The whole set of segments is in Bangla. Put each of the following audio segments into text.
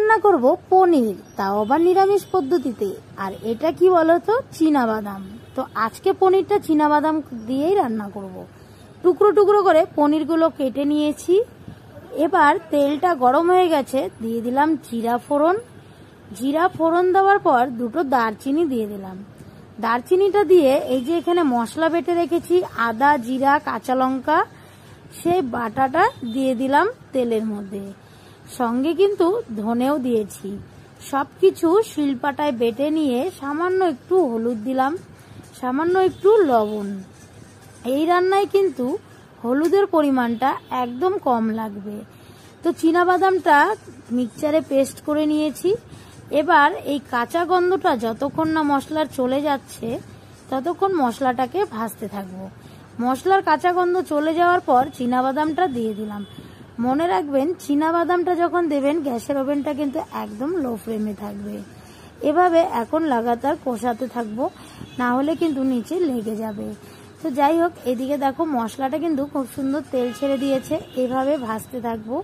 রান্না করব পনির, তাও আবার নিরামিষ পদ্ধতিতে। আর এটা কি বলতো, চীনাবাদাম। তো আজকে পনিরটা চীনাবাদাম দিয়েই রান্না করব। টুকরো টুকরো করে পনিরগুলো কেটে নিয়েছি। এবার তেলটা গরম হয়ে গেছে, দিয়ে দিলাম জিরা ফোড়ন। জিরা ফোড়ন দেওয়ার পর দুটো দারচিনি দিয়ে দিলাম। দারচিনিটা দিয়ে এই যে এখানে মশলা বেটে রেখেছি, আদা, জিরা, কাঁচা লঙ্কা, সেই বাটাটা দিয়ে দিলাম তেলের মধ্যে। সঙ্গে কিন্তু ধনেও দিয়েছি। সবকিছু শিলপাটায় বেটে নিয়ে সামান্য একটু হলুদ দিলাম, সামান্য একটু লবণ। এই রান্নায় কিন্তু হলুদের পরিমাণটা একদম কম লাগবে। তো চীনাবাদামটা মিক্সচারে পেস্ট করে নিয়েছি। এবার এই কাঁচা গন্ধটা যতক্ষণ না মশলার চলে যাচ্ছে ততক্ষণ মশলাটাকে ভাজতে থাকবো। মশলার কাঁচা গন্ধ চলে যাওয়ার পর চীনাবাদামটা দিয়ে দিলাম। মনে রাখবেন, চীনাবাদামটা যখন দেবেন গ্যাসের ওভেনটা কিন্তু একদম লো ফ্লেমে থাকবে। এভাবে এখন লাগাতার কষাতে থাকবো, না হলে কিন্তু নিচে লেগে যাবে। তো যাই হোক, এদিকে দেখো মশলাটা কিন্তু খুব সুন্দর তেল ছেড়ে দিয়েছে। এভাবে ভাজতে থাকবো।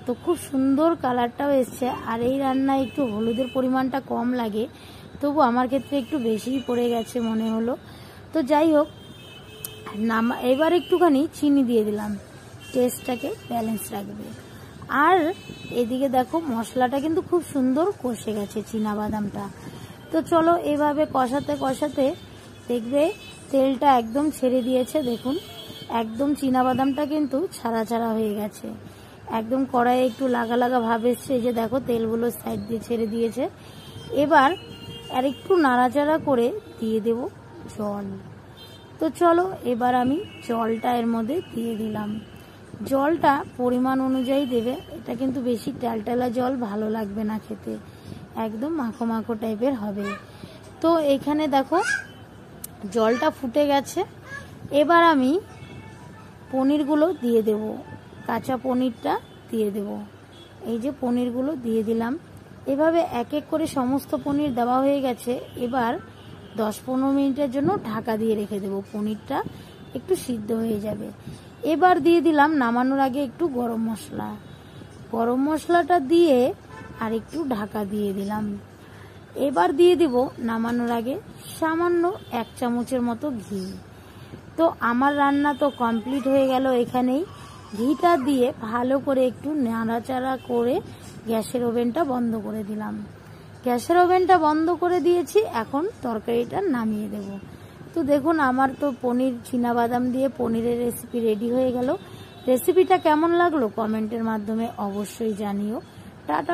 তো খুব সুন্দর কালারটাও এসছে। আর এই রান্নায় একটু হলুদের পরিমাণটা কম লাগে, তবু আমার ক্ষেত্রে একটু বেশিই পড়ে গেছে মনে হলো। তো যাই হোক, এবার একটুখানি চিনি দিয়ে দিলাম, টেস্টটাকে ব্যালেন্স রাখবে। আর এদিকে দেখো মশলাটা কিন্তু খুব সুন্দর কষে গেছে চীনাবাদামটা। তো চলো এভাবে কষাতে কষাতে দেখবে তেলটা একদম ছেড়ে দিয়েছে। দেখুন একদম চীনাবাদামটা কিন্তু ছাড়া ছাড়া হয়ে গেছে, একদম কড়াইয়ে একটু লাগা লাগা ভাব এসছে। এই যে দেখো তেলগুলো সাইড দিয়ে ছেড়ে দিয়েছে। এবার আর একটু নাড়াচাড়া করে দিয়ে দেব জল। তো চলো এবার আমি জলটা এর মধ্যে দিয়ে দিলাম। জলটা পরিমাণ অনুযায়ী দেবে, এটা কিন্তু বেশি টালটালা জল ভালো লাগবে না খেতে, একদম মাখো মাখো টাইপের হবে। তো এখানে দেখো জলটা ফুটে গেছে। এবার আমি পনিরগুলো দিয়ে দেব, কাঁচা পনিরটা দিয়ে দেব। এই যে পনিরগুলো দিয়ে দিলাম। এভাবে এক এক করে সমস্ত পনির দেওয়া হয়ে গেছে। এবার 10-15 মিনিটের জন্য ঢাকা দিয়ে রেখে দেব, পনিরটা একটু সিদ্ধ হয়ে যাবে। এবার দিয়ে দিলাম নামানোর আগে একটু গরম মশলা। গরম মশলাটা দিয়ে আর একটু ঢাকা দিয়ে দিলাম। এবার দিয়ে দিব নামানোর আগে সামান্য 1 চামচের মতো ঘি। তো আমার রান্না তো কমপ্লিট হয়ে গেল এখানেই। ঘিটা দিয়ে ভালো করে একটু নাড়াচাড়া করে গ্যাসের ওভেনটা বন্ধ করে দিলাম। গ্যাসের ওভেনটা বন্ধ করে দিয়েছি, এখন তরকারিটা নামিয়ে দেব। তো দেখুন আমার তো পনির চীনাবাদাম দিয়ে পনিরের রেসিপি রেডি হয়ে গেল। রেসিপিটা কেমন লাগলো কমেন্টের মাধ্যমে অবশ্যই জানিও। টাটা।